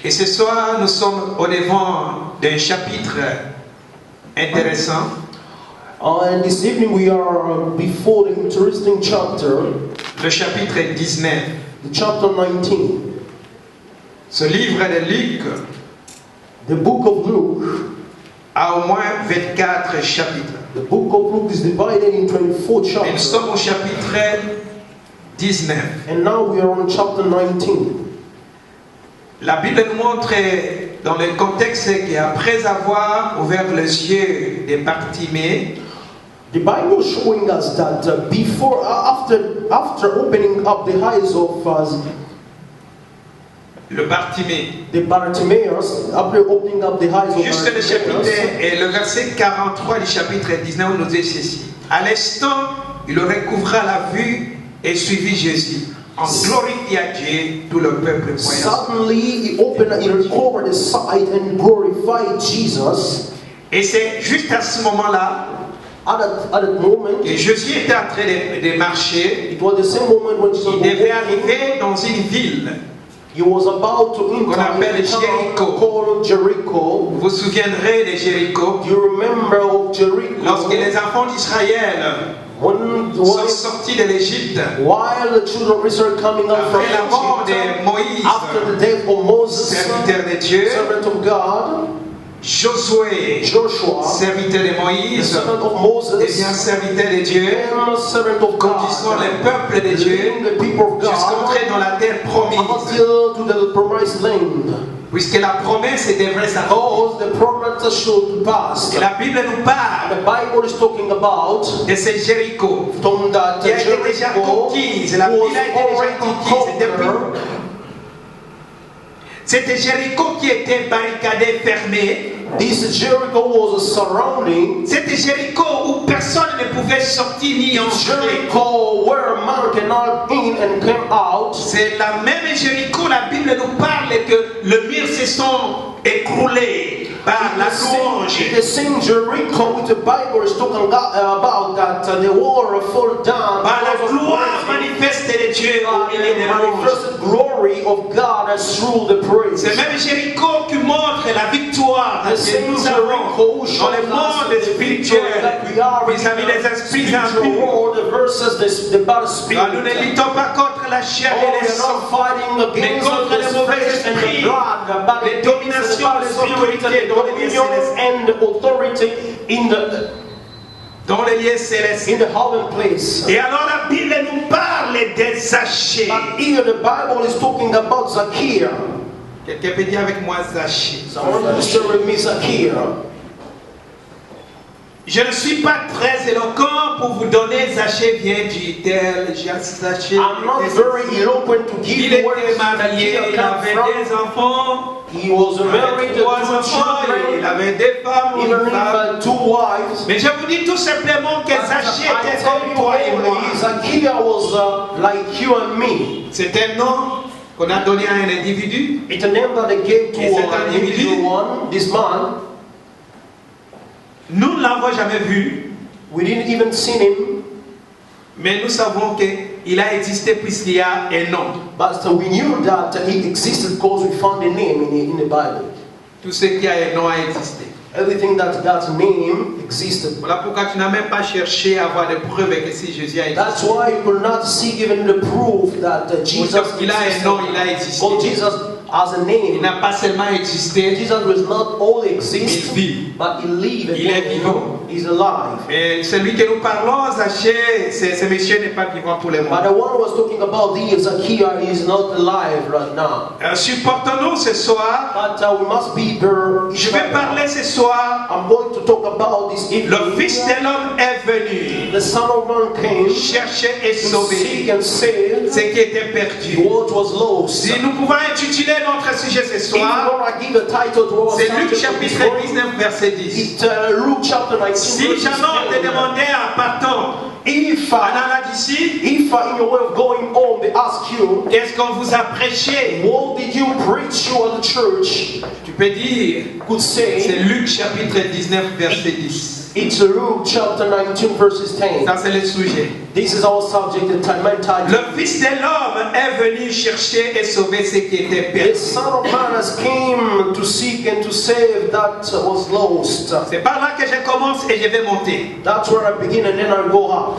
Et ce soir, nous sommes au devant d'un chapitre intéressant. And this evening we are before the interesting chapter, Le chapitre 19. the chapter 19. Ce livre de Luc The book of Luke. a au moins 24 chapitres. The book of Luke is divided in 24 Et nous chapters. sommes au chapitre 19. And now we are on chapter 19. La Bible nous montre dans le contexte qu'après avoir ouvert les yeux des Bartimée, The Bible is showing us that after opening up the eyes of le Bartimée, the Bartimaeus, after opening up the eyes of juste le chapitre Bartimaeus, et le verset 43 du chapitre 19 nous dit ceci. À l'instant, il recouvra la vue et suivit Jésus. En glorifia Dieu, tout le peuple voyant. suddenly he recovered the sight and glorified Jesus. Et c'est juste à ce moment-là At that moment, que Jésus était en train de marcher. it was the same moment when Jesus Il devait arriver dans une ville he was about to qu'on enter appelle a town Jéricho. called Jericho. Vous vous souviendrez de Jéricho? Do you remember of Jericho? Lorsque les enfants d'Israël sont sortis de l'Égypte, While the children of Israel coming out from après la mort Egypt, de Moïse, after the death of Moses, serviteur de Dieu, servant of God, Josué, Joshua, serviteur de the Moïse, servant of Moses, devient serviteur de Dieu, and servant of conduisant God, le peuple de Dieu leading the people of jusqu'entrer God dans la terre promise. until to the promised land. Puisque la promesse devrait s'accomplir. Because the promise should pass. Et la Bible nous parle The Bible is talking about de ce Jéricho from that qui a été déjà Jericho conquise. La was ville a été déjà already conquise depuis. conquered. C'était Jéricho qui était barricadé, fermé. This Jericho was a surrounding. C'était Jéricho où personne ne pouvait sortir ni entrer. Jericho where man cannot in and come out. C'est la même Jéricho, la Bible nous parle que le mur se sont écroulés par la louange. The same Jericho which the Bible is talking about that the wall fall down Par la because of gloire praise. manifeste de Dieu au milieu des The louanges. manifested glory of God as through the praise. C'est même Jéricho qui montre la victoire que nous avons dans le monde spirituel vis-à-vis des esprits impurs. Car nous ne luttons pas contre la chair et les sang, mais contre les mauvais esprits, les dominations, les autorités dans les lieux célestes. Dans les lieux célestes. In the heaven place. Et alors la Bible nous parle des Zachée. But here the Bible is talking about Zacchaeus. Quelqu'un peut dire avec moi Zachée. Someone is serving me Zacchaeus. Je ne suis pas très éloquent pour vous donner Zachée vient du tel, Zachée. I'm not very eloquent to give Il you where était marié, Zacchaeus il came avait from. des enfants, He was married to 3 two enfants, il children, avait des femmes, even une if femme. two wives. Mais je vous dis tout simplement que Zachée I était tell comme you toi et moi. only, Zacchaeus was like you and me. C'est un nom qu'on a donné à un individu. It's a name that they gave to Et cet an individu, individual one, this man. Nous ne l'avons jamais vu, We didn't even see him, mais nous savons qu'il a existé puisqu'il y a un nom. but we knew that he existed because we found a name in the Bible. Tout ce qui a un nom a existé. Everything that name existed. Voilà pourquoi tu n'as même pas cherché à avoir des preuves que si Jésus a existé. That's why you could not see given the proof that Jesus Il a un nom, il a existé. because Jesus has a Il name. n'a pas seulement existé, Jesus was not only exist, il vit. but he lived. Il est vivant. He's alive. Mais celui que nous parlons, Zachée, ce monsieur n'est pas vivant pour le But moment. the one who was talking about this, Zacchaeus, is not alive right now. Supportons-nous ce soir. But we must be there. Je vais parler ce soir. I'm going to talk about this evening. Le Fils de l'homme est venu The Son of Man came chercher et to sauver seek and save ce qui était perdu. what was lost. Si nous pouvons intituler notre sujet ce If you soir, want to give a title to our c'est Luc subject chapitre this morning, 19 verset 10. it's Luke chapter 19. Si verse jamais on te 10. demandait en partant, If en allant d'ici, in your way of going home, they ask you, qu'est-ce qu'on vous a prêché? what did you preach to at the church? Tu peux dire, Could c'est say, Luc chapitre 19 verset 10. It's Luke chapter 19 verses 10. Ça c'est le sujet. This is our subject and title. Le Fils de l'homme est venu chercher et sauver ce qui était The perdu. Son of Man has came to seek and to save that was lost. C'est par là que je commence et je vais monter. That's where I begin and then I go up.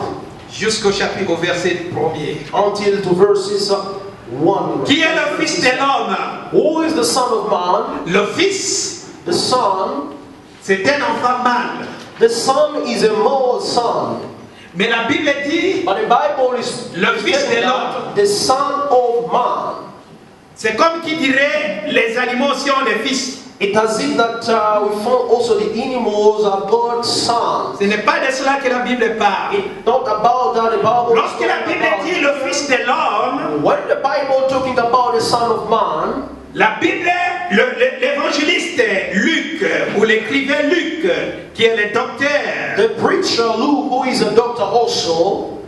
Jusqu'au chapitre, au verset 1er. Until to verses 1. Qui est le Fils de l'homme? Who is the Son of Man? Le Fils, The Son. c'est un enfant mâle. The Son is a male son. Mais la Bible dit, But the Bible is le Fils de l'homme. the Son of Man. C'est comme qui dirait les animaux si on est fils. It has it that we found also the animals are God's sons. Ce n'est pas de cela que la Bible parle. It's not about that. The Bible. Lorsque la Bible dit le Fils de l'homme, When the Bible talking about the Son of Man, la Bible, l'évangéliste Luc, ou l'écrivain Luc, qui est le docteur, the preacher Luke, who is a doctor also,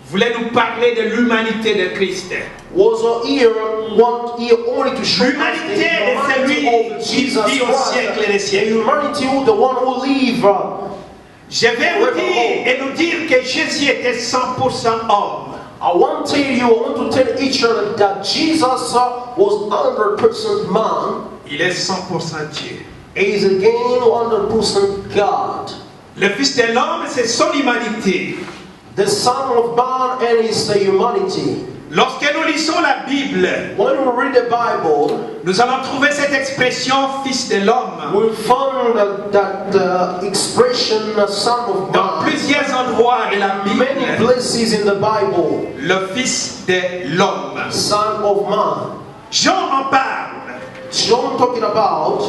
voulait nous parler de l'humanité de Christ. was here only to show us the L'humanité de celui humanity of qui Jesus vit au Christ, siècle des the siècles. humanity of the one who live. Je vais vous dire et nous dire que Jésus était 100% homme. I want to tell each other that Jesus was 100% man. Il est 100% Dieu. He is again 100% God. Le Fils de l'homme, c'est son humanité. The Son of Man and his humanity. Lorsque nous lisons la Bible, When we read the Bible, nous allons trouver cette expression Fils de l'homme we found that expression Son of dans Man plusieurs endroits de la many Bible. places in the Bible. Le Fils de l'homme. Son of Man. Jean en parle. John talking about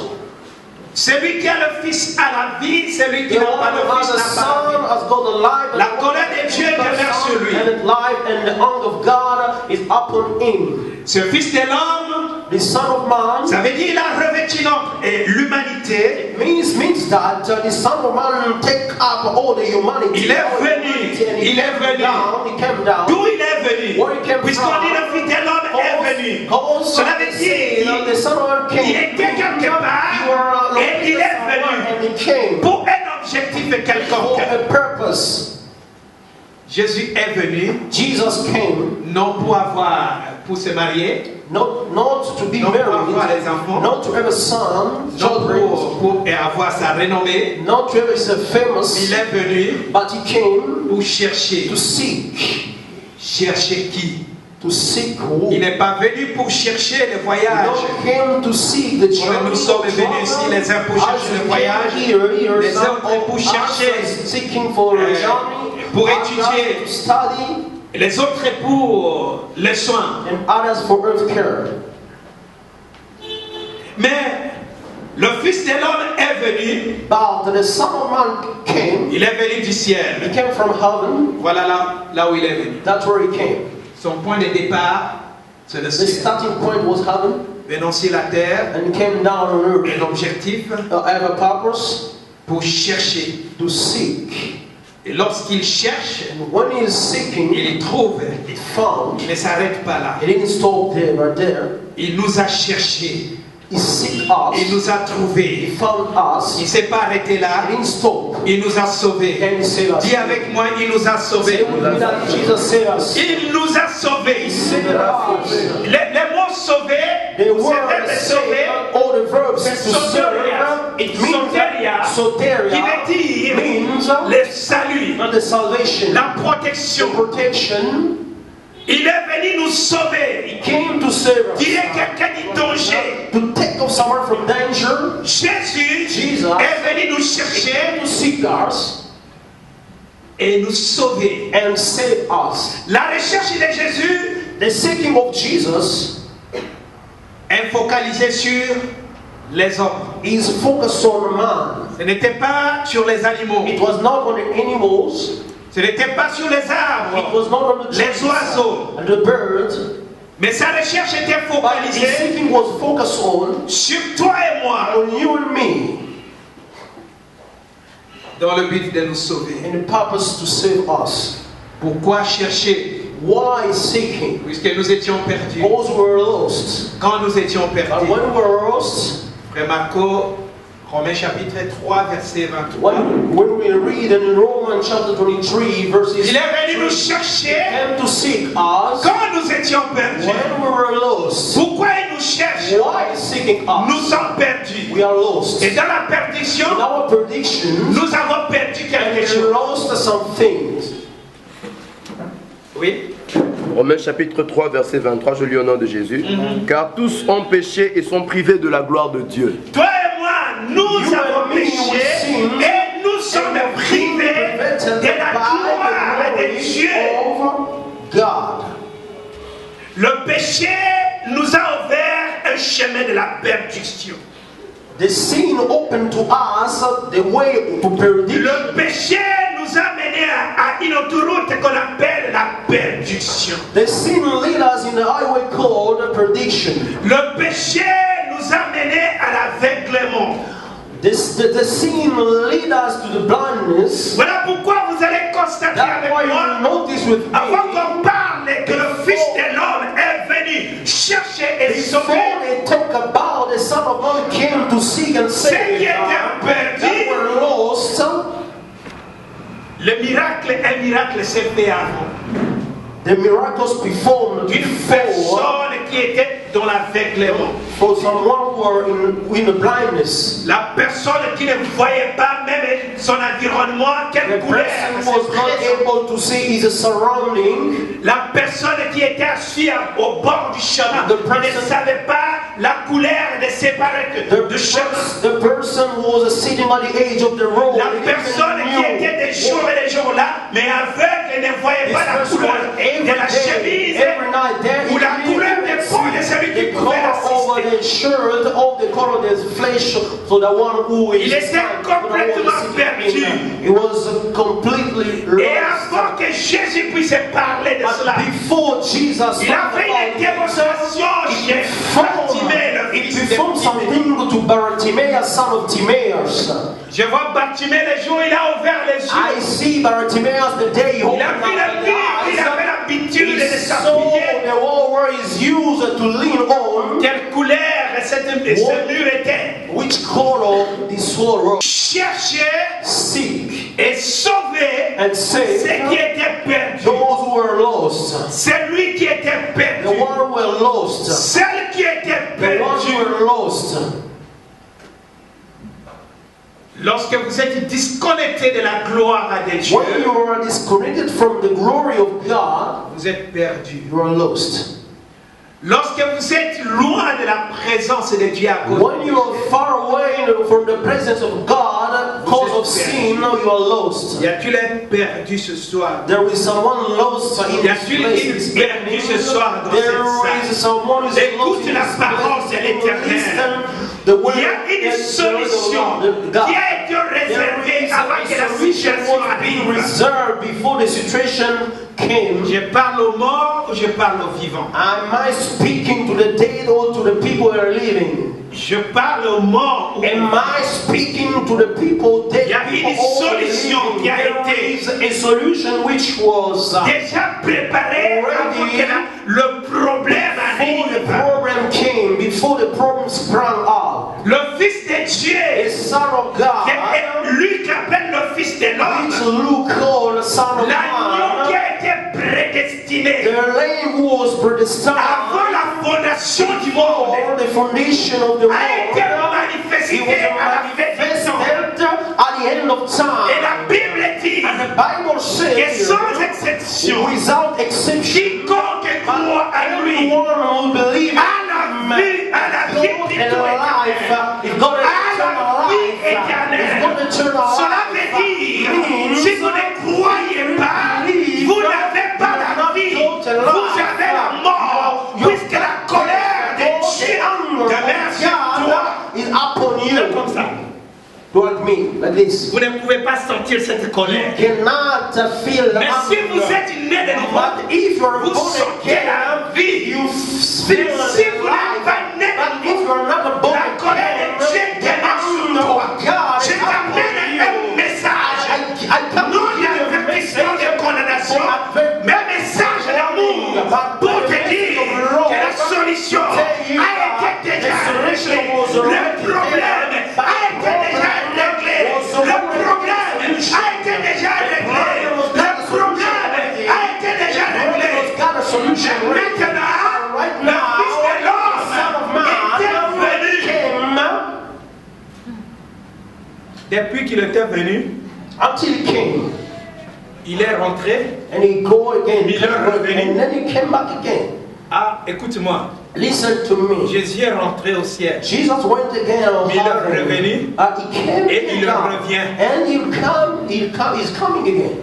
Celui qui a le Fils a la vie, celui qui the n'a one pas le who has Fils the n'a pas la Son vie. has got the life. La colère de Dieu demeure sur lui. And life and the hand of God is upon him. Ce Fils de l'homme, The Son of Man. ça veut dire qu'il a revêtu l'humanité. Means that the Son of Man take up all the humanity. Il est venu. Il est venu. He came down. D'où il est venu? Where he came Puisqu'on from. dit le Fils de l'homme est venu. Cela veut dire the Son of Man came. il était quelque part et il est venu and he came pour un objectif for quelconque. a purpose. Jésus est venu Jesus came non pour se marier, not to be non pour married, avoir les enfants, not to have a son, non children, pour avoir sa renommée. not to have a famous, Il est venu but he came pour chercher. to seek. Chercher qui? To seek who? Il n'est pas venu pour chercher le voyage. Not came to seek the Comme nous sommes venus ici, les uns pour chercher le voyage, les autres pour chercher, seeking for a journey, pour others étudier, to study, les autres pour les soins. and others for earth care. Mais le Fils de l'homme est venu, But the Son of Man came. il est venu du He ciel. came from heaven. Voilà là où il est venu. That's where he came. Son point de départ, c'est le The ciel. starting point was heaven, Venons sur la terre, and he came down on earth. un objectif Have a purpose pour chercher. to seek. Et lorsqu'il cherche, And when he is seeking, il trouve. he found. Il ne s'arrête pas là. He didn't stop there, right there. Il nous a cherchés. He seeked us. Il nous a He trouvés. found us. Il ne s'est pas arrêté là. He didn't stop. Il nous a sauvés. And he saved us. Dis avec moi, il nous a Say sauvés. with me that Jesus saved us. Il nous a sauvés. He saved us. Les mots sauvés, The c'est word verbe saved, sauver, all the verbs c'est to serve, it means soteria, qui soteria veut dire means le salut, the salvation, la the protection. protection. Il est venu nous sauver. He came to save us, Il est quelqu'un du danger. to take us somewhere from danger. Jésus Jesus est venu nous He chercher came to seek us et nous sauver. and save us. La recherche de Jésus The seeking of Jesus est focalisée sur les hommes. is focused on man. Ce n'était pas sur les animaux. It was not on the animals. Ce n'était pas sur les It arbres, was not on the les trees oiseaux. and the birds. Mais sa recherche était But his focalisée seeking was focused on sur toi et moi, you and me, dans le but de nous sauver. and the purpose to save us. Pourquoi chercher? Why seeking? Puisque nous étions perdus. Those were lost. Quand nous étions And perdus, when we were lost, Frère Marco Romains chapitre 3, verset 23. When we read in Romans chapter 23, verses Il est venu nous chercher came to seek us quand nous étions perdus. when we were lost. Pourquoi il nous cherche? Why is seeking us? Nous sommes perdus. We are lost. Et dans la perdition, In our predictions, nous avons perdu quelque we chose. lost some things. Oui. Romains chapitre 3, verset 23, je lis au nom de Jésus. Car tous ont péché et sont privés de la gloire de Dieu. Toi et moi, nous avons péché et nous sommes privés de la gloire de Dieu. God. Le péché nous a ouvert un chemin de la perdition. The sin opened to us the way to perdition. Le péché nous a menés à une autoroute qu'on appelle la perdition. The sin led us in the highway called perdition. Le péché nous a menés à l'aveuglement. The sin led us to the blindness. Voilà pourquoi vous allez constater That's avec why moi, you notice with avant me, qu'on parle que le Fils de l'homme est venu chercher et before sauver they talk about the Son of Man came to seek and ceux qui save étaient perdus, that were lost. le miracle, un miracle s'est fait avant. The miracles performed Une before personne qui était dans l'aveuglement. for someone who are in the blindness. La personne qui ne voyait pas même son environnement, The quelle couleur. person was not able to see his surrounding. La personne qui était assise au bord du chemin, il ne savait pas la couleur de séparer de chemin. The person who was sitting at the edge of the road. La personne qui était des jours et des jours là, mais aveugle ne voyait pas la couleur de la chemise ou la couleur des peaux de celui qui pouvait over l'assister. the shirt of the color of the flesh, so the one who is Il était complètement perdu. It was completely Et lost. avant que Jésus puisse parler de But cela, before Jesus il a fait une démonstration chez Bartimée, le It fils de performed Timée. something to Bartimaeus, son of Timaeus. Je vois Bartimée le jour où il a ouvert les I yeux. see Bartimaeus the day he Il opened a up vu le the mur, il eyes. avait l'habitude de He saw s'appuyer. the wall where is used to lean on. Quelle couleur ce mur était. Which color this wall Chercher seek et sauver and ceux save qui étaient perdus. those who were lost. Celui qui était The perdu. one who were lost. Celle qui était The ones who perdue. were lost. Lorsque vous êtes disconnecté de la gloire de Dieu, When you are disconnected from the glory of God, vous êtes perdu. you are lost. Lorsque vous êtes loin de la présence de Dieu à cause When you are far away from the presence of God, cause of sin, you are lost. y a-t-il un perdu ce soir? There is someone lost in Y this a-t-il place. une perdu ce soir dans There cette is salle? someone who is Écoute lost in la this parole place. de l'Éternel. Listen the word Il y a une of solution God. qui a été réservée There is avant que la a solution situation was being arrive. reserved before the situation came. Je parle aux morts ou je parle aux vivants? Am I speaking to the dead or to the people who are living? Je parle aux morts ou aux Am vivants? I speaking to the people, dead Il y a people une or solution living? qui a There été is a solution which was déjà préparée avant que le problème before the arrive. problem came, before the problem sprang up. Le Fils de Dieu, The Son of God, lui qui appelle le Fils de which l'homme, Luke called the Son of l'agneau qui God, a été prédestiné the Lamb who was predestined avant la fondation du monde, for the foundation of the world. a été manifesté It was à la fin du temps. manifested at the end of Et time. la Bible dit And the Bible que says, sans exception, without exception, quiconque croit à lui everyone who believes à la vie, à la vie plutôt éternelle. is going to À la vie éternelle. Cela veut dire, si vous ne croyez pas, vous n'avez pas la vie, vous avez la mort, puisque la colère de Dieu demeure sur toi. is upon you. Comme ça. Toward me, like this. Vous ne pouvez pas sentir cette colère. Cannot feel the Mais si vous anger. êtes né de nouveau, But if you're vous born sentez la again, vie. you Si feel vous the n'êtes life. pas né But de if nouveau, you're not born la colère de Dieu again, the demeure sur anger toi. of God Je is upon t'amène you. un message. I come Non to give you a d'avertissement message, de condamnation, mais un message d'amour pour te dire que la solution a été déjà réglée. Le problème a été Depuis qu'il était venu, until he came. il est rentré. And he go again. Il est revenu. And then he came back again. Ah, écoute-moi. Listen to me. Jésus est rentré au ciel. Jesus went again on Il est heaven. revenu. He came Et il down. revient. And he's coming again.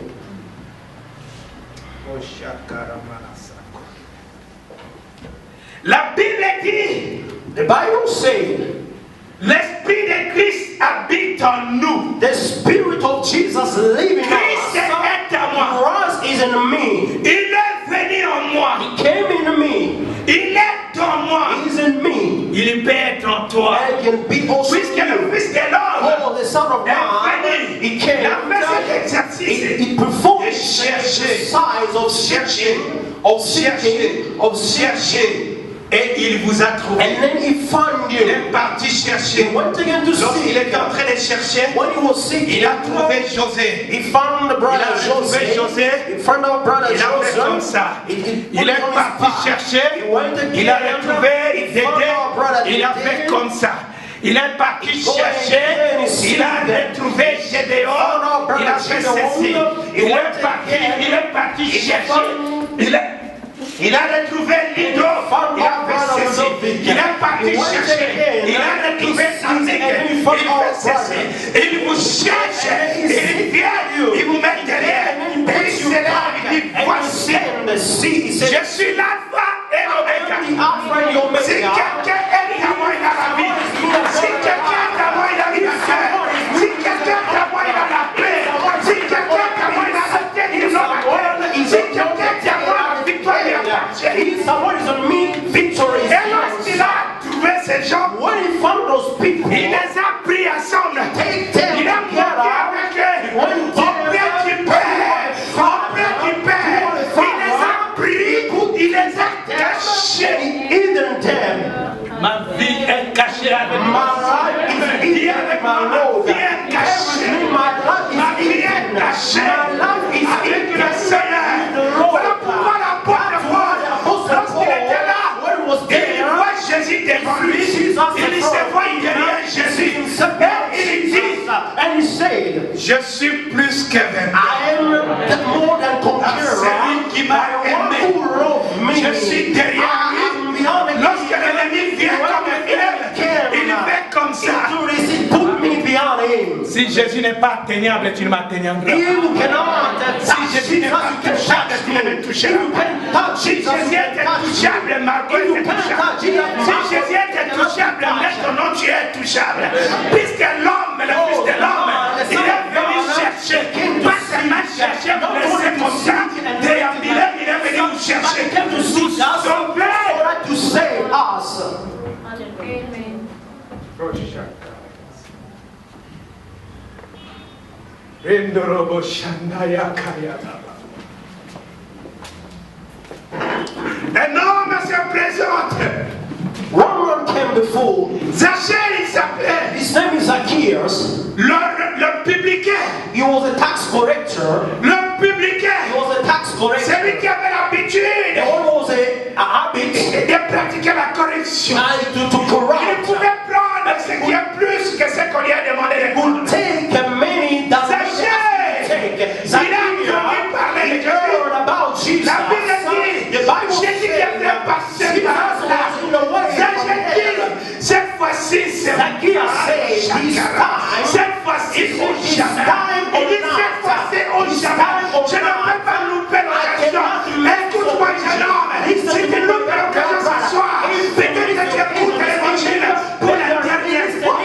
La Bible dit, The Bible says, l'Esprit de Christ habite en nous. the Spirit of Jesus living in Christ us. est à moi. Christ is in me. Il est venu en moi. He came in me. Il est en moi. He is in me. Il peut être en toi. And can be also in Puisque le you. Fils de l'homme Oh, the Son of est God, venu. he came. Il a fait cet exercice. He performed de the chercher, exercise of searching, of seeking, of searching. Et il vous a trouvé. And then he found Il you. est parti chercher. He went again to Lorsqu'il seek. était en train de chercher, When he was seeking, il a trouvé José. he found the brother Il a retrouvé Joseph. José. He found our brother Il a fait comme Joseph. ça. Il est parti chercher. Il a retrouvé Dédé. Il a fait comme ça. Il est parti chercher. Il a retrouvé Gédéon. Il a fait ceci. Il est parti chercher. Il a retrouvé Lido, il a fait ceci. Il est parti chercher. Il a retrouvé Sanzik, il fait ceci. Il vous cherche, il vient, il vous met derrière. Et il se lève, il dit voici. Je suis l'alpha et l'oméga. Si quelqu'un est à moi, il a la vie. Si quelqu'un est à moi, il a la cœur. Si quelqu'un est à moi, il a la paix. Si quelqu'un est à moi, il a la tête, il a la tête. Si quelqu'un est à moi, la victoire, il a la tête. Someone is on me, victory is Et lorsqu'il a trouvé ces gens, when he found those people, il les a pris ensemble. take them Il a monté avec eux. Combien tu perds? Combien tu perds? Il les a pris, il les a cachés. hidden them. Ma vie est cachée avec My moi. life is Dis hidden avec with moi, my ma Lord. vie est cachée. My life Ma is vie est hidden. cachée My life is avec hidden le Seigneur. Voilà pourquoi l'apôtre Paul, lorsqu'il était là, il voit Jésus devant lui. Il se voit derrière Jésus. Et il dit, And he said, je suis plus que vainqueur. I am more than conqueror. Celui qui m'a The one aimé, who loved me. je suis derrière lui. Lorsque l'ennemi vient comme un fleuve, il fait comme ça. Put me beyond him. Si Jésus n'est pas atteignable, tu ne m'atteindras You pas. cannot Si Jésus n'est pas touchable, tu ne me toucheras pas. Si Jésus était touchable, Margot était touchable. Si Jésus était touchable, laisse ton nom, tu es touchable. Puisque l'homme, le Fils de l'homme, il est venu chercher, pas seulement chercher pour laisser comme ça, déambuler, il est venu nous chercher, nous sauver. to save us. Un homme se présente. One man came before. Zachée, il s'appelait. His name is Zacchaeus. Le publicain. He was a tax collector. Le publicain. He was a tax collector. Celui qui avait l'habitude The one was a habit de pratiquer la corruption. to Il corrupt. pouvait prendre ce qui est plus que ce qu'on lui a demandé de prendre. Take many that Zachée, take. il a entendu parler de Jésus. heard about Jesus. La Bible dit, The Bible Jésus qui says était passé par là. in the way. Zachée dit, cette fois-ci c'est Zacchaeus said, this time, cette fois-ci au jamais. Il dit cette fois-ci au jamais. Je ne peux pas louper l'occasion. Écoute-moi, jeune homme. Si tu loupes l'occasion ce soir, peut-être que tu écoutes l'évangile pour la dernière fois.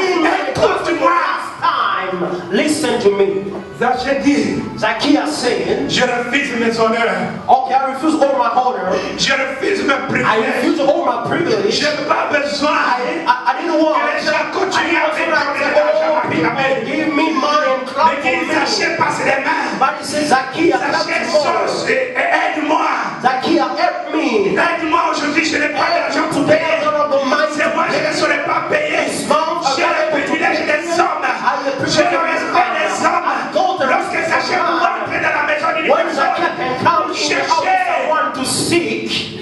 Écoute-moi. Listen to me. Zachée dit, Zacchaeus said, je refuse mes honneurs. okay, I refuse all my honor. Je refuse mes I privilèges. refuse all my privilege. Je n'ai pas besoin I didn't want que les gens continuent à me donner de l'argent à pyramide. give me money and clap Mais for qu'il me. Zachée passe les mains. But he said, Zacchaeus, Zachée help me. sauce et aide-moi. Zacchaeus, help me. Aide-moi aujourd'hui, je n'ai pas d'argent pour Today, payer. I don't have the money C'est moi, je ne serai pas payé. J'ai le privilège des hommes. J'ai le respect des hommes. Lorsque Zachée pouvait entrer dans la maison d'une when personne, Zacchaeus can come in the house of chercher someone to seek,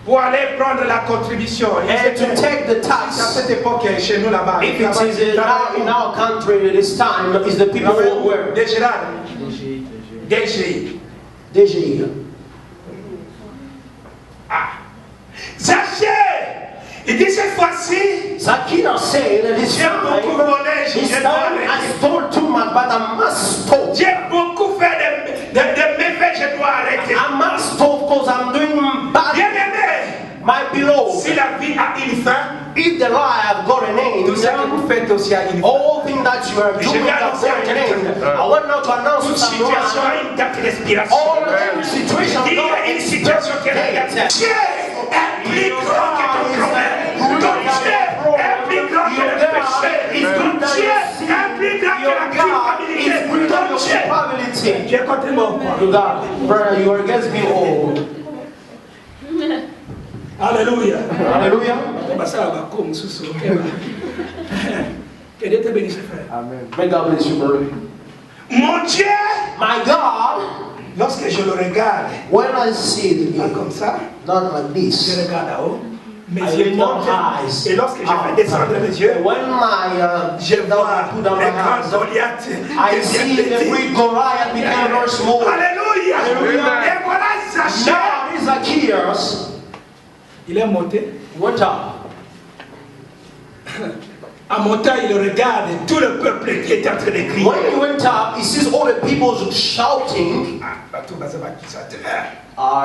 pour aller prendre la contribution. and to take the À tax. cette époque, chez nous là-bas. If it is in our country at this time, is the people who were DGI. DGI. Zachée! Il dit cette fois-ci, Zacchaeus said that this j'ai beaucoup time, volé, je this dois time I arrêter. stole too much, but I must stop. J'ai beaucoup fait de méfaits, je dois arrêter. I must stop because I'm doing bad. Bien-aimé, My beloved, si la vie a une fin, if the lie have got a name, tout ce que vous faites aussi a une fin. all things that you are doing have got a name. I want now to announce Toute to situation someone, a une date d'expiration. all every situation Il y a une situation qui est là. Dieu est plus grand que ton problème. Ton Dieu est plus grand que le péché. Ton Dieu est plus grand que la culpabilité. Ton Dieu. Tu es contre moi. God, brother, you are against me all. Alléluia. Hallelujah. Que Dieu te bénisse, frère. Amen. May God bless you, brother. Mon Dieu, My God, lorsque je le regarde, when I see it, pas comme ça, not like je this, regarde là-haut, mes I yeux lift up montent, eyes. et lorsque je fais descendre mes yeux, When my je vois put down my les grands hands, Goliaths I deviennent see the petits. great Goliath become very small. Alléluia. Alléluia. Et voilà Zachée. Now this Zacchaeus Il est monté. went up. En montant, il regarde tout le peuple qui est en train de crier. When he went up, he sees all the people shouting.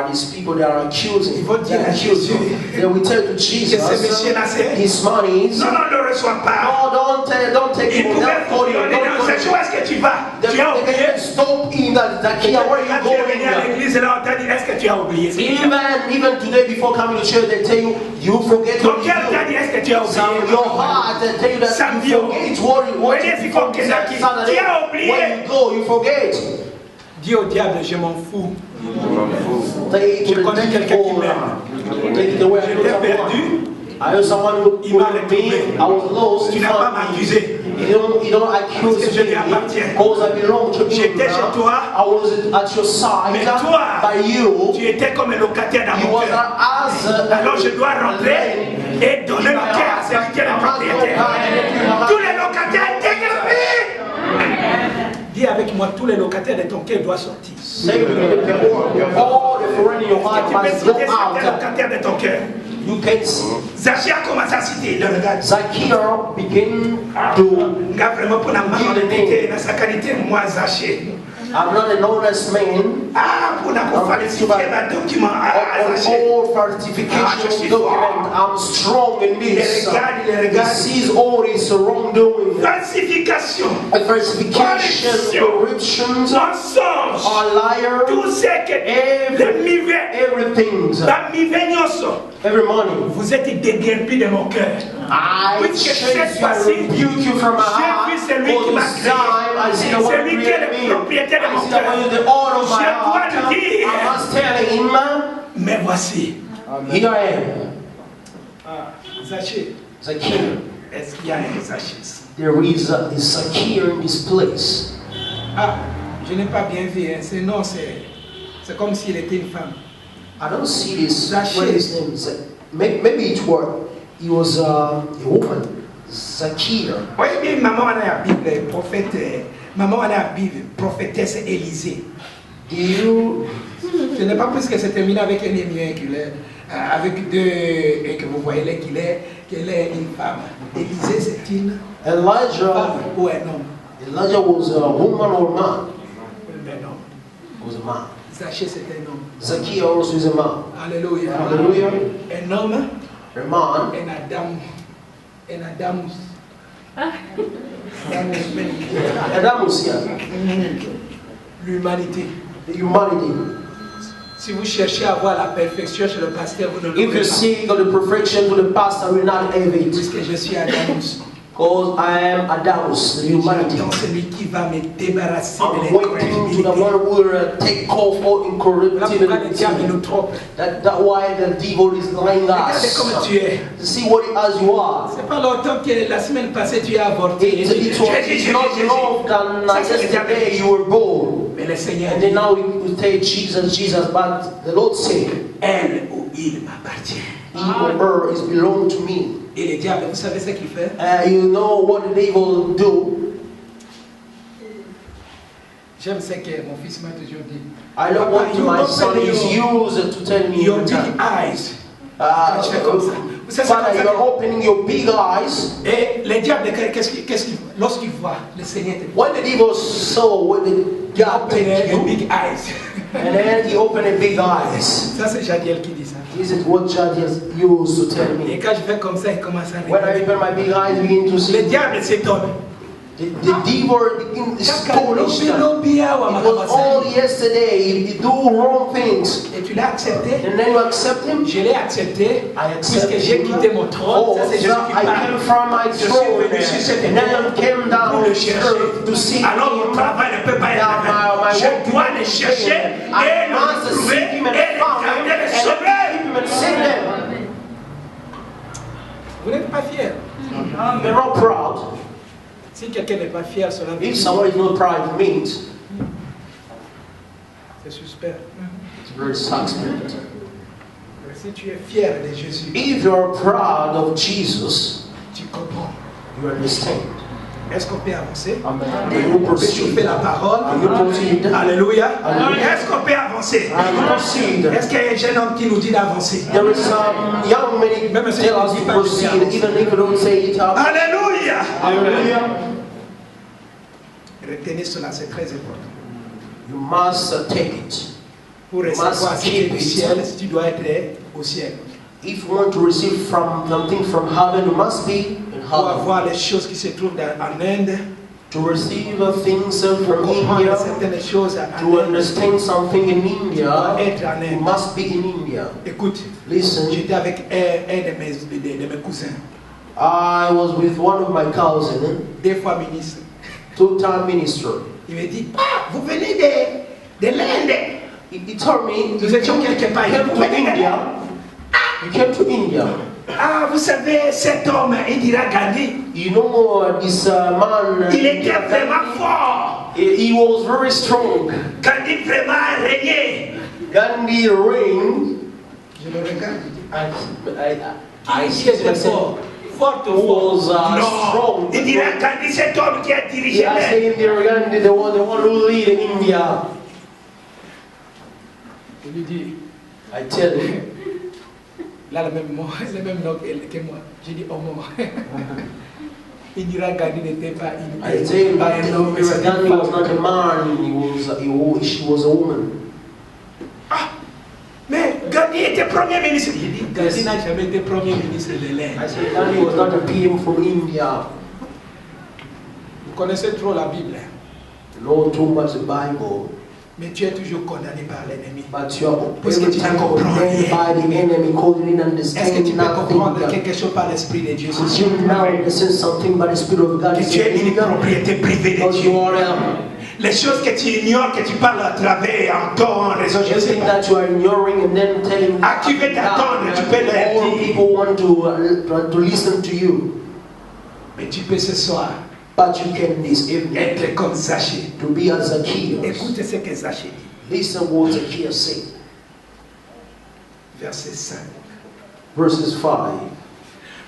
These people that are accusing, that accuse you. They will tell to Jesus, his money. Non, non, ne reçois pas. No, don't take Il him. pouvait Don't lui donner dans cette chose. Où est-ce que tu vas? Tu as oublié? They stop him. That Zacchaeus, where are Quand you tu es venu à going? l'église, là, on t'a dit, est-ce que tu as oublié? Even today, before coming to church, they tell you you forget Ton what cœur t'a you dit, do. est-ce que tu as oublié? Some your heart they tell you that Some you you- forget what Voyez, you c'est comme forget Kenaki. Saturday. Tu as oublié. When you go, you forget. Dis au diable, je m'en fous. Take it Je to the connais quelqu'un qui devil. m'aime. Take it away. J'étais perdu. I know someone who Il m'a me. retrouvé. I was lost. Tu He n'as pas found me. m'accusé. You don't accuse Parce que je lui me appartiens. because I belong to you. J'étais chez toi. I was at your side. Mais toi, by you. tu étais comme un locataire dans You mon was cœur. as Alors je dois rentrer et donner le cœur à celui qui est le propriétaire. Tous les locataires dégagés. Dis avec moi, tous les locataires de ton cœur doivent sortir. Say to the people, all the foreign in your heart Tu peux must go citer certains out. locataires de ton cœur. You can see. Zachée a commencé à citer, le regarde. Zacchaeus began to. Nga vraiment pour la maman de pété, dans sa qualité, moi Zachée. I'm not an honest man. Ah, pour la falsifier un document, ah, On Zachée. all falsification document, I'm strong in this. He sees all his wrongdoing, Falsification, falsification, corruptions, mensonge, are liar, tout ce que le mivé, everything. la mivé nyonso. Every morning, Vous êtes déguerpis de mon cœur. I Puisque chase cette you, I fois-ci, rebuke you from my heart. j'ai vu celui qui For m'a this time, I see the créé. one Celui who qui est created le me. propriétaire de I mon see the one who is cœur. the owner of my Je dois heart. le dire. I must tell him, Mais voici, here I am. Zachée, Zacchaeus. est-ce qu'il y a un Zachée ici? There is a Zacchaeus in this place. Ah, je n'ai pas bien vu. Hein. C'est non, c'est comme s'il était une femme. I don't see this. Zacchaeus. What his name is? Maybe he was a woman. Zacchaeus. Oui, mais maman on a la Bible, prophète. Maman on a la Bible, prophétesse Élisée. Do you? Ce n'est pas plus que c'est terminé avec un émir avec deux, et que vous voyez là qu'elle est une femme. Élisée, c'est une Elijah. femme ou un homme. Elijah was a woman or a man? Un homme. Was a man. Zachée, c'est un homme. Zacchaeus also is a man. Alléluia. Hallelujah. Un homme, A man. un Adam. Un Adamus. Adamus, Adamus here. l'humanité. The humanity. Si vous cherchez à voir la perfection chez le pasteur, vous ne If l'aurez you pas. seek the perfection to the past, I will not have it. Puisque je suis Adamus. Because I am Adamus, the humanity. J'attends celui qui va me débarrasser de I'm waiting to the one who will take off all Voilà pourquoi le diable nous incorruptibility. trompe. That why the devil is lying Regardez us. comme tu es. To see what as you are. C'est pas longtemps que la semaine passée tu as avorté. It's not long than yesterday you were born. Mais le Seigneur And dit, then now we take Jesus, but the Lord said, elle ou il m'appartient. he or her is belong to me. Et le diable, vous savez ce qu'il fait? You know what the devil do? J'aime ce que mon fils m'a toujours dit. I know what my son is used to tell me. Your big eyes. Father, you are opening your big eyes. Et le diable, lorsqu'il voit le Seigneur, when the devil saw what the God take you, big eyes. and then he opened a big eyes. Ça c'est Jadiel qui dit ça. This is what Jadiel used to tell me. Et quand je fais comme ça, il commence à When I open my big eyes, begin to see. Le diable s'étonne. The devil begins to astonish them. It was all yesterday. He do wrong things. Et tu l'as accepté. And then you accept him. Je l'ai accepté. I accept puisque j'ai quitté mon trône. Ça c'est Jésus qui parle. I came from my throne. And then I came down pour le chercher. to see Alors mon travail ne peut pas être fait. Je dois le chercher et le trouver et le sauver. Vous n'êtes pas fiers. You're not proud. Si quelqu'un n'est pas fier, cela veut dire. If someone is not proud, it means c'est suspect. it's very suspect. Si tu es fier de Jésus, if you are proud of Jesus, tu comprends. You understand. Est-ce qu'on peut avancer? Amen. On peut chauffer la parole. Alléluia. Est-ce qu'on peut avancer? Est-ce qu'il y a un jeune homme qui nous dit d'avancer? There is some young men Même si tell us to proceed, even if you don't say it out. Alléluia. Hallelujah. Retenez cela, c'est très important. You must take it. Pour recevoir ce qui est du ciel, tu dois être au ciel. If you want to receive something from heaven, you must be in Pour heaven. avoir les choses qui se trouvent en Inde, To receive things from India, certaines choses to understand something in India, être en you Inde. must be in India. Écoute, Listen, j'étais avec un de mes cousins, I was with one of my cousins, 2 fois ministre. two-time minister. Il me dit, ah, vous venez de l'Inde. He told me, Nous étions quelque part. you came to India. You came to India. Ah, vous savez, cet homme, Indira Gandhi, You know this man. il était vraiment fort. He was very strong. Gandhi vraiment régné. Gandhi reigned. Je le regarde. I said myself, Fort ou was fort? Non. strong. Indira Gandhi, cet homme qui a dirigé I l'Inde. say Indira Gandhi, the one who lead India. Je lui dis, I tell him, il a le même nom que moi. J'ai dit, oh maman. Indira Gandhi n'était pas I tell him that Indira Gandhi was not a man, she was a woman. Ah, mais Gandhi était premier ministre. J'ai dit, Gandhi n'a jamais été premier ministre de l'Inde. I said Gandhi was not a PM from India. Vous connaissez trop la Bible. You know too much the Bible. Mais tu es toujours condamné par l'ennemi. But you are Parce que every tu ne time comprends condemned rien. by the enemy because you didn't Est-ce que understand tu peux comprendre nothing. quelque chose par l'Esprit de Dieu? Since you now understand something by the Spirit of God, Que tu es une propriété privée de because Dieu. you are Les choses que tu ignores, que tu parles à travers, en tort, en raison, je ne sais everything pas. that you are ignoring and then telling À qui veut t'attendre, tu peux leur all dire. people want to listen to you. Mais tu peux ce soir But you can this evening être comme Zachée. to be as Zacchaeus. Écoute ce que Zachée dit. Listen what Zacchaeus said. Verset 5. Verses 5.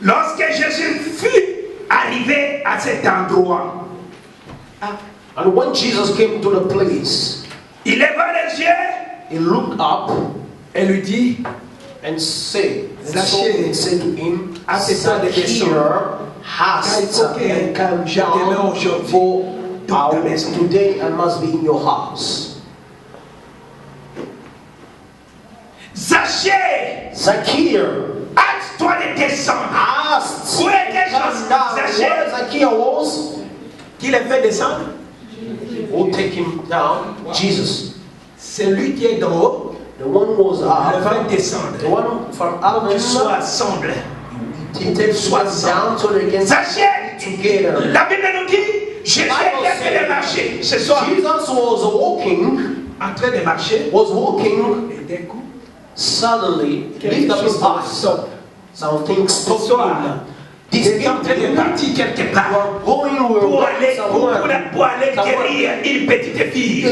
Lorsque Jésus fut arrivé à cet endroit, And when Jesus came to the place, il leva les yeux he looked up et lui dit, and said, Zacchaeus, and said to him, Assieds-toi de Zacchaeus, haste and come down, for today I must be in your house. Zachée, Zacchaeus, hâte-toi de descendre. asked, Où était come down. Where Zachée? Zacchaeus was, Qui le fait descendre? who take him down? Jesus. Celui qui est d'en haut, The one who was le fait up, descendre. the one from Tu sois heaven, ensemble. he takes us down so they can Zachée, together. la Bible nous dit, Jésus était en train de marcher. Ce soir, Jesus was walking, en train de marcher, was et d'un coup, suddenly quelque lift up his chose eyes. sort. Something Ce stopped soir, him. tu This es en train de evening, partir quelque you part are going pour aller, somewhere. pour aller guérir une petite fille.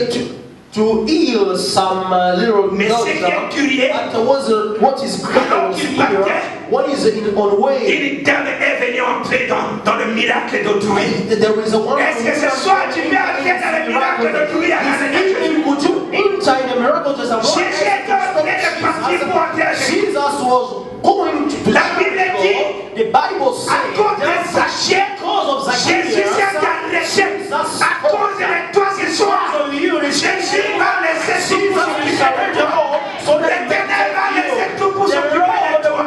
to heal some little Mais ce qui est curieux, what is alors qu'il partait, what is on way. une dame est venue entrer dans le miracle d'autrui. There is a one. Est-ce que ce soir tu peux entrer dans le miracle d'autrui à la Jésus? Could you enter in the miracle just as Jésus est en train de partir pour entrer à Jésus. Jesus was going to La Bible dit, the Bible à says cause de Zachée, because of Jésus s'est arrêté. À cause de toi ce soir, Jésus va laisser tout pour s'occuper de toi. L'Éternel va laisser tout pour s'occuper de toi.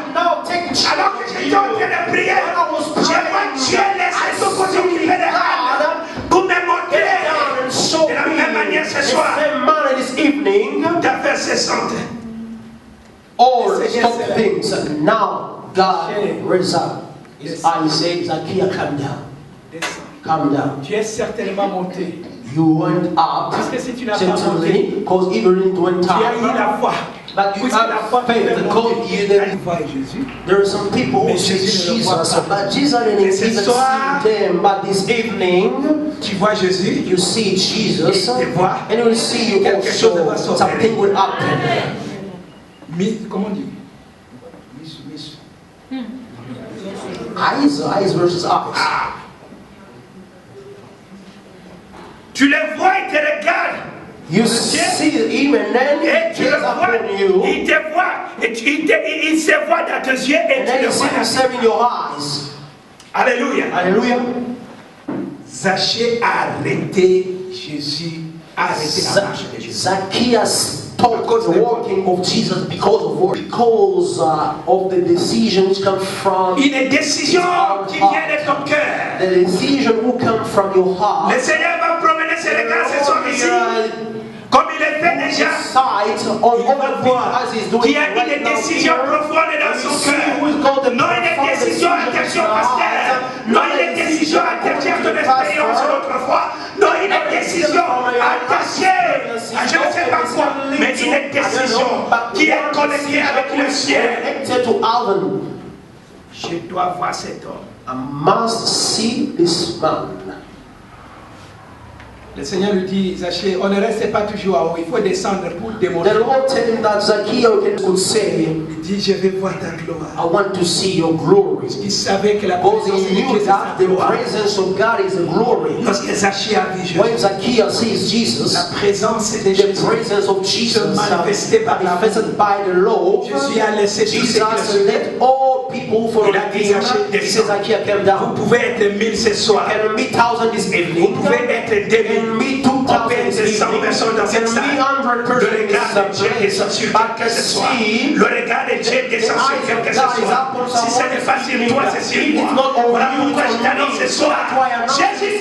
Alors que j'étais en train de prier, je vois Dieu laisser tout pour s'occuper de toi. Pour me montrer de la même manière ce soir, d'affaires cessantes. All stop things. Now God raise up his eyes, says, Zacchaeus, come down. Come down. Tu es certainement monté. You went up, Parce que si tu n'as pas monté, certainly, because even it went tu as eu up. la foi. But you have faith, because you didn't. There are some people who see Jesus, but Jesus didn't even see them. But this evening, Tu vois Jésus, you see Jesus, Et vois, and you will see you quelque chose va also. s'opérer. Something will happen. comment on dit? Eyes versus eyes. Tu les vois, ils te regardent. You see him, and then Et he tu le turns vois, upon you, il te voit, et il se voit dans tes yeux et and tu then le you see vois. himself in your eyes. Alléluia. Hallelujah. Zachée a arrêté Jésus, a arrêté la marche de Jésus. Zacchaeus stopped the walking of Jesus because of what? Because of the decision which come from Une décision qui vient de ton cœur. the decision who come from your heart. Le Seigneur va promener ses regards ce soir ici, comme il le fait déjà. Sight on other things as he's doing Qui a right une now décision here. profonde dans You son see cœur. who is called the Non une décision intérieure, pasteur. Non une décision intérieure de l'expérience de notre foi. Non une décision attachée à je ne sais pas quoi. Mais une décision qui est connectée avec le ciel. Connected to heaven. Je dois voir cet homme. I must see this man. Le Seigneur lui dit, Zachée, on ne reste pas toujours en haut, il faut descendre pour démontrer. The Lord tell him that Zacchaeus could say, Il dit, je vais voir ta gloire. I want to see your glory. Il savait que la Because présence he de Dieu knew c'est sa that the gloire. presence of God is a glory. Lorsque Zachée a vu Jésus, When Zacchaeus sees Jesus, la présence de the Jésus presence of Jesus manifested by the manifested by the Lord. Jésus a laissé tous Jesus ceux qui le suivaient. let all people follow Il a dit, him. Zacchaeus, He says, Zacchaeus, come Vous down. pouvez être 1000 ce soir. Can meet 1,000 this evening. Vous pouvez être 2000. Can meet On 2,000 peut être this 100 evening. personnes dans cette Can salle. meet 100 Le persons in regard de this Dieu place. descend sur But quelqu'un ce soir. see, Le regard de Dieu descend sur quelqu'un ce soir. Si ce n'est pas sur toi, c'est sur moi. Voilà pourquoi je t'annonce ce soir. Jésus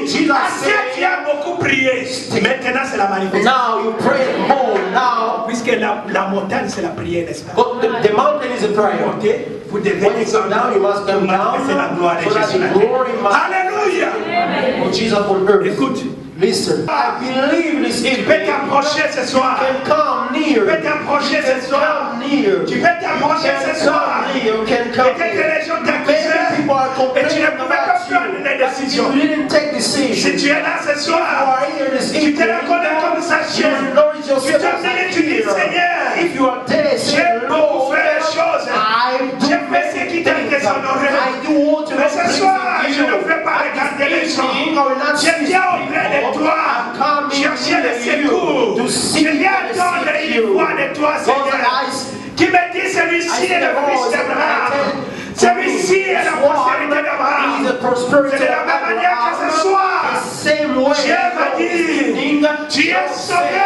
dit, assez tu as beaucoup prié. Maintenant c'est la manifestation. now you pray more now. Puisque la montagne c'est la prière, n'est-ce pas? But the mountain is a prayer. Montez, vous devez When you come down, you must come down manifester la gloire de so that Jésus. the glory must Alléluia. of Jesus on earth. Écoute, Listen, I believe this tu peux evening t'approcher ce soir. can come Tu near. peux t'approcher ce soir. Come near. Tu peux t'approcher ce soir. You can come Peut-être que near. les gens Many t'accusaient people are et tu complaining ne pouvais pas about prendre you. des But décisions. you didn't take Si decisions. tu es là ce You soir, are here this tu te evening. reconnais comme You Zachée. acknowledge Tu yourself te as dis et tu dis, here. Seigneur, If you are there, say, j'ai beaucoup Lord, fait les choses. I do J'ai fait ce qui t'a things. déshonoré. I do what you Mais ce please soir, je you. ne vais pas regarder les gens. Je viens auprès de toi, chercher le secours. Je viens attendre une voix de toi, Seigneur, qui me dit celui-ci est le fils d'Abraham. Celui-ci est la prospérité d'Abraham. C'est de la même manière que ce soir, Dieu m'a dit, tu es sauvé.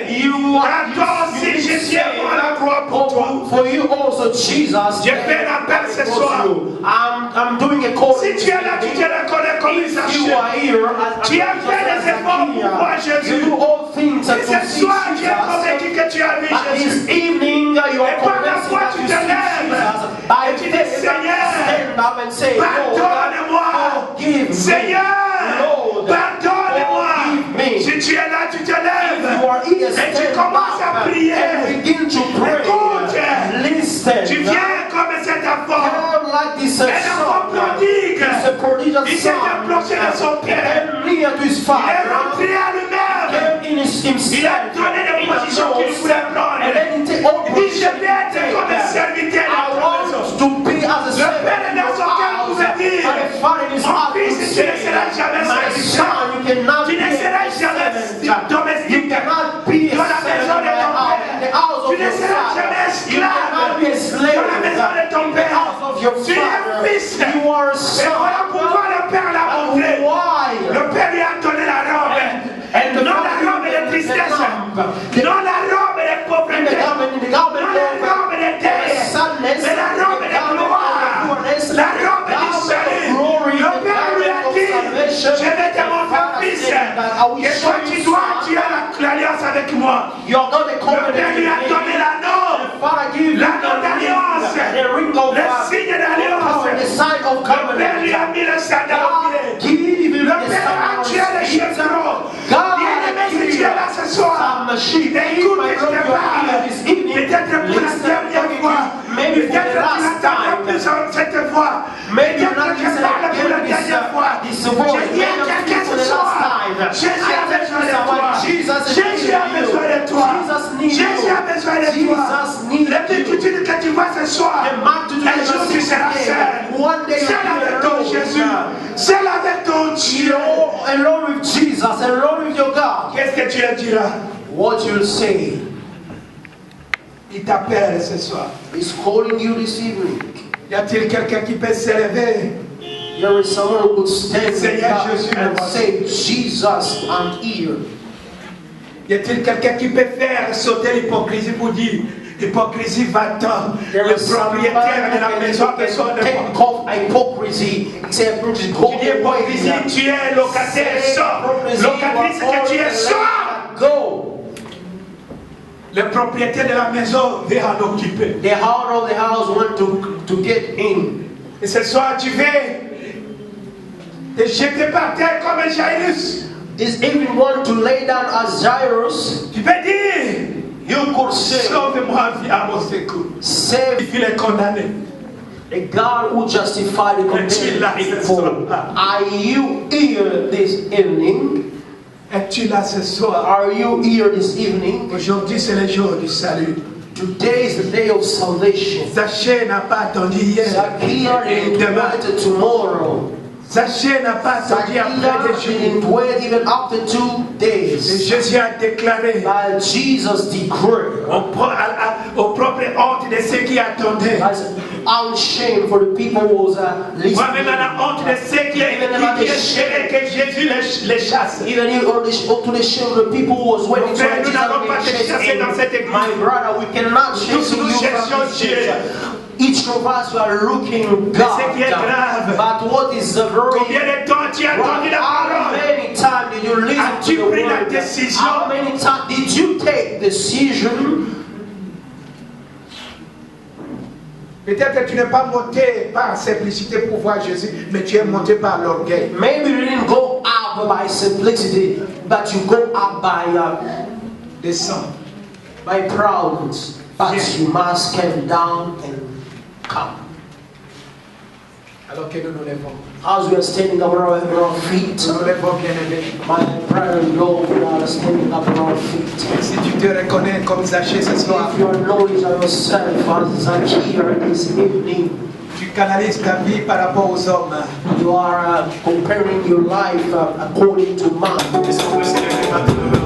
Car toi aussi, je suis mort à la croix pour toi. For you also, Jesus. Je fais l'appel ce soir. I'm doing a call. Si tu es là, tu te reconnais comme If you Zachée. are here, as Tu as fait des efforts pour voir Jésus. you do all things Et to ce see soir, tu es Jesus. convaincu que tu as vu But Jésus. this evening, you are Et par la convinced foi, that tu you te see lèves. Jesus. By Et tu dis, faith, Seigneur, stand up and say, Lord, pardonne-moi. forgive me. Seigneur, Lord, pardonne-moi. forgive me. Si tu es là, tu te You lèves. are here, Et tu stand commences à up prier. and begin to pray. Écoute. Listen. Tu viens comme cet enfant. Come like this Un enfant son. prodigue. He's a prodigious Il s'est son. approché de son père. And near to his Il est father. rentré à lui-même. Came Il a donné des positions qu'il voulait prendre. Il dit, je vais être comme un serviteur de la maison. Le père est dans son cœur pouvait dire, mon fils, tu ne seras jamais serviteur. Tu ne seras jamais domestique dans la maison de ton père. Tu ne seras jamais esclave dans la maison de ton père. Tu es un fils. Et voilà pourquoi le père l'a montré. Le père lui a donné la robe. Non la robe de tristesse. Non la robe de pauvreté. Non la robe de déesse. Mais la robe de gloire. La robe du salut. Le père lui a dit, je vais te montrer fils. Et toi tu dois, tu as l'alliance avec moi. Le père lui a donné l'anneau d'alliance. Le signe d'alliance. Le père lui a mis le sandal au pied. Le père a tué les cheveux. Bien-aimé, si tu es là ce soir, écoute que je te parle. Peut-être pour la dernière fois. Peut-être que tu l'attends plus cette fois. Peut-être que je parle pour la dernière fois. Je dis à quelqu'un ce soir, Jésus a besoin de toi. Jésus a besoin de toi. Jésus a besoin de toi. Les multitudes que tu vois ce soir, un jour tu seras seul. Seul avec ton Jésus. Seul avec ton Dieu. Alone with Jesus, alone with your God. Qu'est-ce que tu leur diras? What you'll say. Il t'appelle ce soir. He's calling you this evening. Y a-t-il quelqu'un qui peut se lever? There is someone who could stand Seigneur Jésus and say, Jesus, I'm here. Y a-t-il quelqu'un qui peut faire sauter l'hypocrisie pour dire, l'hypocrisie va-t'en. Le propriétaire de la maison a besoin de moi. Hypocrisy. Tu dis hypocrisie, tu es locataire, sors. Locatrice que tu es, sors. Go. Le propriétaire de la maison veut en occuper. The owner of the house want to get in. Et ce soir, tu veux te jeter par terre comme un Jairus. This evening want to lay down as Jairus. Tu peux dire, you could say, sauve-moi, viens à mon secours. Save Il est condamné. a God who justified the condemned. Are you here this evening? Es-tu là ce soir? Are you here this evening? Aujourd'hui, c'est le jour du salut. Today is the day of salvation. Zachée n'a pas attendu hier. Zacchaeus didn't wait tomorrow. Zachée n'a pas attendu après des jours. Didn't wait even after 2 Et days. Jésus a déclaré But Jesus declared, au propre honte de ceux qui attendaient. as unshamed for the people who was Moi-même listening. à la honte de ceux qui espéraient que Jésus les chasse. Even to the shame of the people who was waiting for Frère, nous Jesus n'allons pas te to chasser dans cette chase. église. My brother, we cannot chase Tous nous you cherchons from this Dieu. church. Each of us are looking ce God. qui est grave, But what is the combien very de temps tu as attendu la how parole? many times did you listen As-tu to the pris la word? décision? How many times did you take decision? Peut-être que tu n'es pas monté par simplicité pour voir Jésus, mais tu es monté par l'orgueil. Maybe you didn't go up by simplicity, but you go up Descends. by proudness. But you must come down and come. Alors que nous nous lèvons. As we are standing up on our feet, Nous nous lèvons, bien-aimés. my brother and Lord, we are standing up on our feet. Si tu te reconnais comme Zachée ce soir, If you acknowledge yourself as Zacchaeus this evening, tu canalises ta vie par rapport aux hommes. you are comparing your life according to man. Est-ce qu'on peut se lever maintenant?